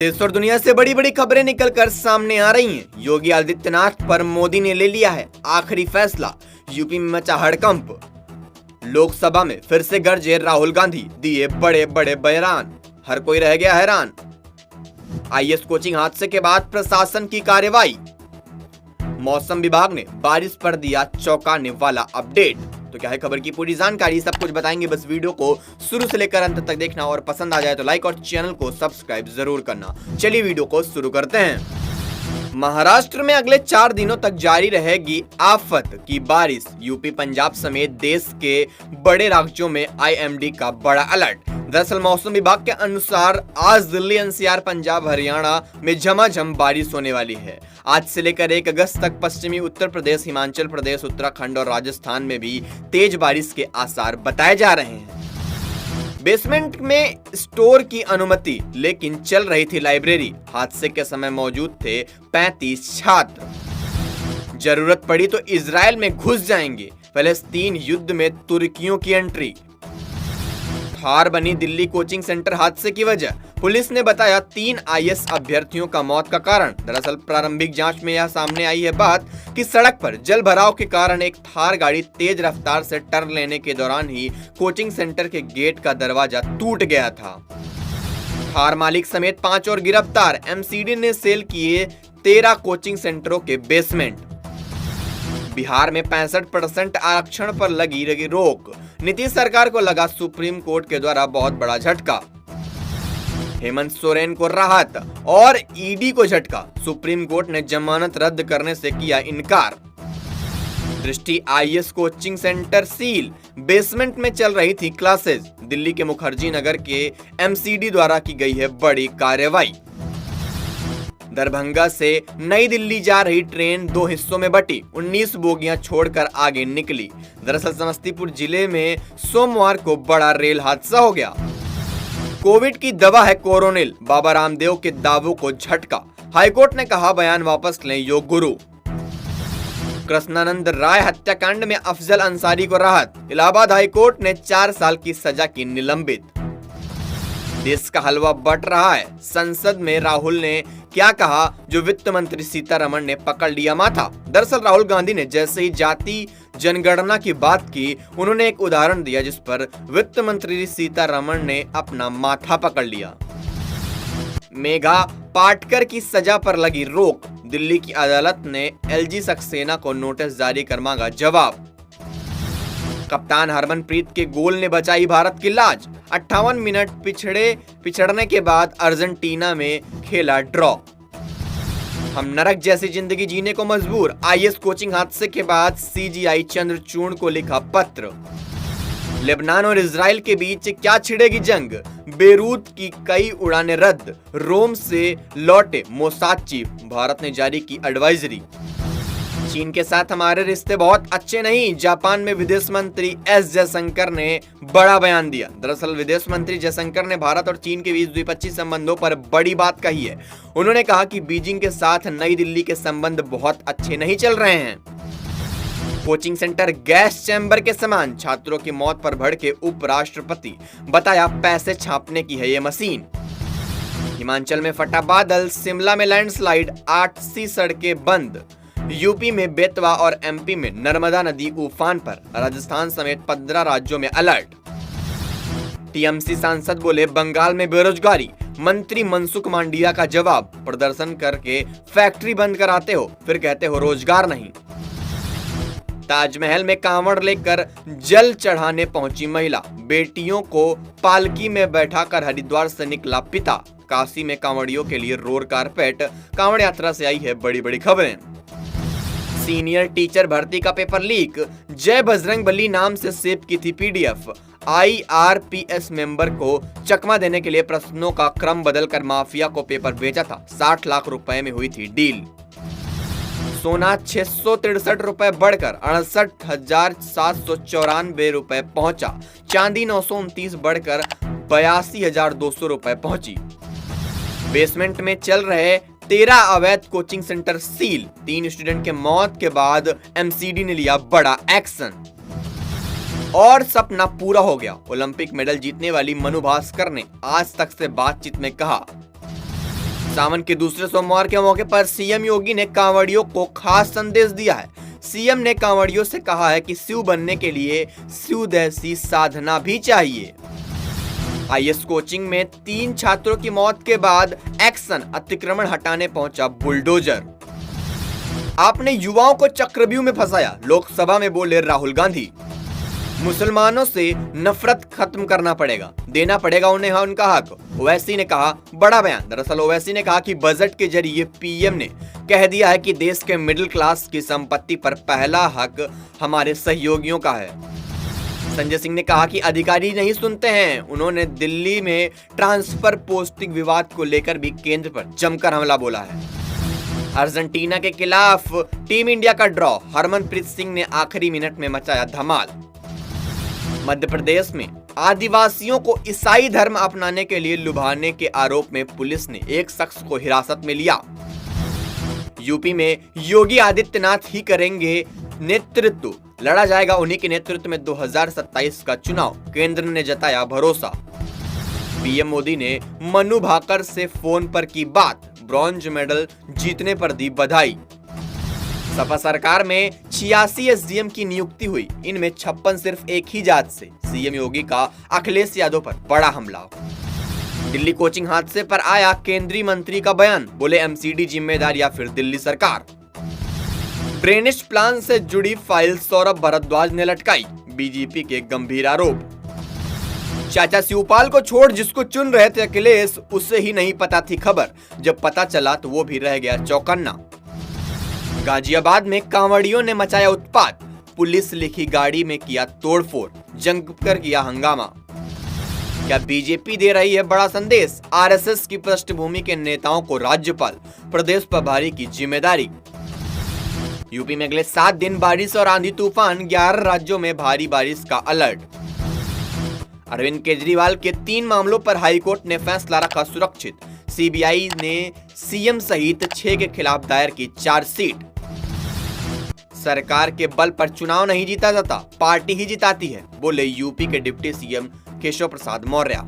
देश और दुनिया से बड़ी बड़ी खबरें निकलकर सामने आ रही हैं। योगी आदित्यनाथ पर मोदी ने ले लिया है आखिरी फैसला। यूपी में मचा हड़कंप। लोकसभा में फिर से गरजे राहुल गांधी, दिए बड़े बड़े बयान। हर कोई रह गया हैरान। आईएएस कोचिंग हादसे के बाद प्रशासन की कार्रवाई। मौसम विभाग ने बारिश पर दिया चौंकाने वाला अपडेट। तो क्या है खबर की पूरी जानकारी, सब कुछ बताएंगे। बस वीडियो को शुरू से लेकर अंत तक देखना और पसंद आ जाए तो लाइक और चैनल को सब्सक्राइब जरूर करना। चलिए वीडियो को शुरू करते हैं। महाराष्ट्र में अगले 4 दिनों तक जारी रहेगी आफत की बारिश। यूपी, पंजाब समेत देश के बड़े राज्यों में आईएमडी का बड़ा अलर्ट। दरअसल मौसम विभाग के अनुसार आज दिल्ली, एनसीआर, पंजाब, हरियाणा में झमाझम बारिश होने वाली है। आज से लेकर 1 अगस्त तक पश्चिमी उत्तर प्रदेश, हिमाचल प्रदेश, उत्तराखंड और राजस्थान में भी तेज बारिश के आसार बताए जा रहे हैं। बेसमेंट में स्टोर की अनुमति, लेकिन चल रही थी लाइब्रेरी। हादसे के समय मौजूद थे 35 छात्र। जरूरत पड़ी तो इजराइल में घुस जाएंगे। फलस्तीन युद्ध में तुर्कियों की एंट्री। हार बनी दिल्ली कोचिंग सेंटर हादसे की वजह। पुलिस ने बताया 3 आईएएस अभ्यर्थियों का मौत का कारण। दरअसल प्रारंभिक जांच में यह सामने आई है बात कि सड़क पर जल भराव के कारण एक थार गाड़ी तेज रफ्तार से टर्न लेने के दौरान ही कोचिंग सेंटर के गेट का दरवाजा टूट गया था। थार मालिक समेत 5 और गिरफ्तार। एमसीडी ने सेल किए 13 कोचिंग सेंटरों के बेसमेंट। बिहार में 65% आरक्षण पर लगी रोक। नीतीश सरकार को लगा सुप्रीम कोर्ट के द्वारा बहुत बड़ा झटका। हेमंत सोरेन को राहत और ईडी को झटका। सुप्रीम कोर्ट ने जमानत रद्द करने से किया इनकार। दृष्टि IAS coaching centre seal. Basement में चल रही थी क्लासेस। दिल्ली के मुखर्जी नगर के एमसीडी द्वारा की गई है बड़ी कार्रवाई। दरभंगा से नई दिल्ली जा रही ट्रेन 2 हिस्सों में बटी। 19 बोगियां छोड़कर आगे निकली। दरअसल समस्तीपुर जिले में सोमवार को बड़ा रेल हादसा हो गया। कोविड की दवा है कोरोनिल। बाबा रामदेव के दावों को झटका। हाईकोर्ट ने कहा बयान वापस लें योग गुरु। कृष्णानंद राय हत्याकांड में अफजल अंसारी को राहत। इलाहाबाद हाईकोर्ट ने 4 साल की सजा की निलंबित। देश का हलवा बट रहा है। संसद में राहुल ने क्या कहा जो वित्त मंत्री सीतारमण ने पकड़ लिया माथा। दरअसल राहुल गांधी ने जैसे ही जाति जनगणना की बात की, उन्होंने एक उदाहरण दिया जिस पर वित्त मंत्री सीतारमण ने अपना माथा पकड़ लिया। मेघा पाटकर की सजा पर लगी रोक। दिल्ली की अदालत ने एलजी सक्सेना को नोटिस जारी कर मांगा जवाब। कप्तान हरमनप्रीत के गोल ने बचाई भारत की लाज। 58 मिनट पिछड़ने के बाद अर्जेंटीना में खेला ड्रॉ। हम नरक जैसी जिंदगी जीने को मजबूर। आईएएस कोचिंग हादसे के बाद सीजीआई चंद्रचूड़ को लिखा पत्र। लेबनान और इजराइल के बीच क्या छिड़ेगी जंग। बेरूत की कई उड़ानें रद्द। रोम से लौटे मोसाद चीफ। भारत ने जारी की एडवाइजरी। चीन के साथ हमारे रिश्ते बहुत अच्छे नहीं। जापान में विदेश मंत्री एस जयशंकर ने बड़ा बयान दिया। दरअसल विदेश मंत्री जयशंकर ने भारत और चीन के बीच द्विपक्षीय संबंधों पर बड़ी बात कही है। उन्होंने कहा कि बीजिंग के साथ नई दिल्ली के संबंध बहुत अच्छे नहीं चल रहे हैं। कोचिंग सेंटर गैस चैम्बर के समान। छात्रों की मौत पर भड़के उपराष्ट्रपति। बताया पैसे छापने की है ये मशीन। हिमाचल में फटा बादल। शिमला में लैंडस्लाइड। 8 सी सड़कें बंद। यूपी में बेतवा और एमपी में नर्मदा नदी उफान पर। राजस्थान समेत 15 राज्यों में अलर्ट। टीएमसी सांसद बोले बंगाल में बेरोजगारी। मंत्री मनसुख मांडविया का जवाब, प्रदर्शन करके फैक्ट्री बंद कराते हो, फिर कहते हो रोजगार नहीं। ताजमहल में कांवड़ लेकर जल चढ़ाने पहुंची महिला। बेटियों को पालकी में बैठाकर हरिद्वार से निकला पिता। काशी में कांवड़ियों के लिए रोड कारपेट। कांवड़ यात्रा से आई है बड़ी बड़ी खबरें। सीनियर टीचर भर्ती का पेपर लीक। जय बजरंगबली नाम से सेव की थी पीडीएफ। आईआरपीएस मेंबर को चकमा देने के लिए प्रश्नों का क्रम बदलकर माफिया को पेपर भेजा था। 60 लाख रुपए में हुई थी डील। सोना 663 रुपए बढ़कर 68,794 रुपए पहुंचा। चांदी 929 बढ़कर 82,200 रुपए पहुंची। बेसमेंट में चल रहे 13 अवैध कोचिंग सेंटर सील। 3 स्टूडेंट के मौत के बाद एमसीडी ने लिया बड़ा एक्शन। और सपना पूरा हो गया। ओलंपिक मेडल जीतने वाली मनु भास्कर ने आज तक से बातचीत में कहा, सावन के दूसरे सोमवार के मौके पर सीएम योगी ने कांवड़ियों को खास संदेश दिया है। सीएम ने कांवड़ियों से कहा है कि शिव बनने के लिए शिव जैसी साधना भी चाहिए। आईएएस कोचिंग में 3 छात्रों की मौत के बाद एक्शन, अतिक्रमण हटाने पहुंचा बुलडोजर। आपने युवाओं को चक्रव्यूह में फंसाया, लोकसभा में बोले राहुल गांधी। मुसलमानों से नफरत खत्म करना पड़ेगा, देना पड़ेगा उन्हें उनका हक, ओवैसी ने कहा बड़ा बयान। दरअसल ओवैसी ने कहा कि बजट के जरिए पीएम ने कह दिया है कि देश के मिडिल क्लास की संपत्ति पर पहला हक हमारे सहयोगियों का है। संजय सिंह ने कहा कि अधिकारी नहीं सुनते हैं। उन्होंने दिल्ली में ट्रांसफर पोस्टिंग विवाद को लेकर भी केंद्र पर जमकर हमला बोला है। अर्जेंटीना के खिलाफ टीम इंडिया का ड्रॉ, हरमनप्रीत सिंह ने आखिरी मिनट में मचाया धमाल। मध्य प्रदेश में आदिवासियों को ईसाई धर्म अपनाने के लिए लुभाने के आरोप में पुलिस ने एक शख्स को हिरासत में लिया। यूपी में योगी आदित्यनाथ ही करेंगे नेतृत्व, लड़ा जाएगा उन्हीं के नेतृत्व में 2027 का चुनाव, केंद्र ने जताया भरोसा। पीएम मोदी ने मनु भाकर से फोन पर की बात, ब्रॉन्ज मेडल जीतने पर दी बधाई। सपा सरकार में 86 एसडीएम की नियुक्ति हुई, इनमें 56 सिर्फ एक ही जात से। सीएम योगी का अखिलेश यादव पर बड़ा हमला। दिल्ली कोचिंग हादसे पर आया केंद्रीय मंत्री का बयान, बोले एमसीडी जिम्मेदार या फिर दिल्ली सरकार। ड्रेनेज प्लान से जुड़ी फाइल सौरभ भारद्वाज ने लटकाई, बीजेपी के गंभीर आरोप। चाचा शिवपाल को छोड़ जिसको चुन रहे थे अखिलेश, उसे ही नहीं पता थी खबर, जब पता चला तो वो भी रह गया चौकन्ना। गाजियाबाद में कांवड़ियों ने मचाया उत्पात, पुलिस लिखी गाड़ी में किया तोड़फोड़, जमकर किया हंगामा। क्या बीजेपी दे रही है बड़ा संदेश, आरएसएस की पृष्ठभूमि के नेताओं को राज्यपाल, प्रदेश प्रभारी की जिम्मेदारी। यूपी में अगले 7 दिन बारिश और आंधी तूफान, 11 राज्यों में भारी बारिश का अलर्ट। अरविंद केजरीवाल के 3 मामलों पर हाईकोर्ट ने फैसला रखा सुरक्षित, सीबीआई ने सीएम सहित 6 के खिलाफ दायर की चार्जशीट। सरकार के बल पर चुनाव नहीं जीता जाता, पार्टी ही जिताती है, बोले यूपी के डिप्टी सीएम केशव प्रसाद मौर्य।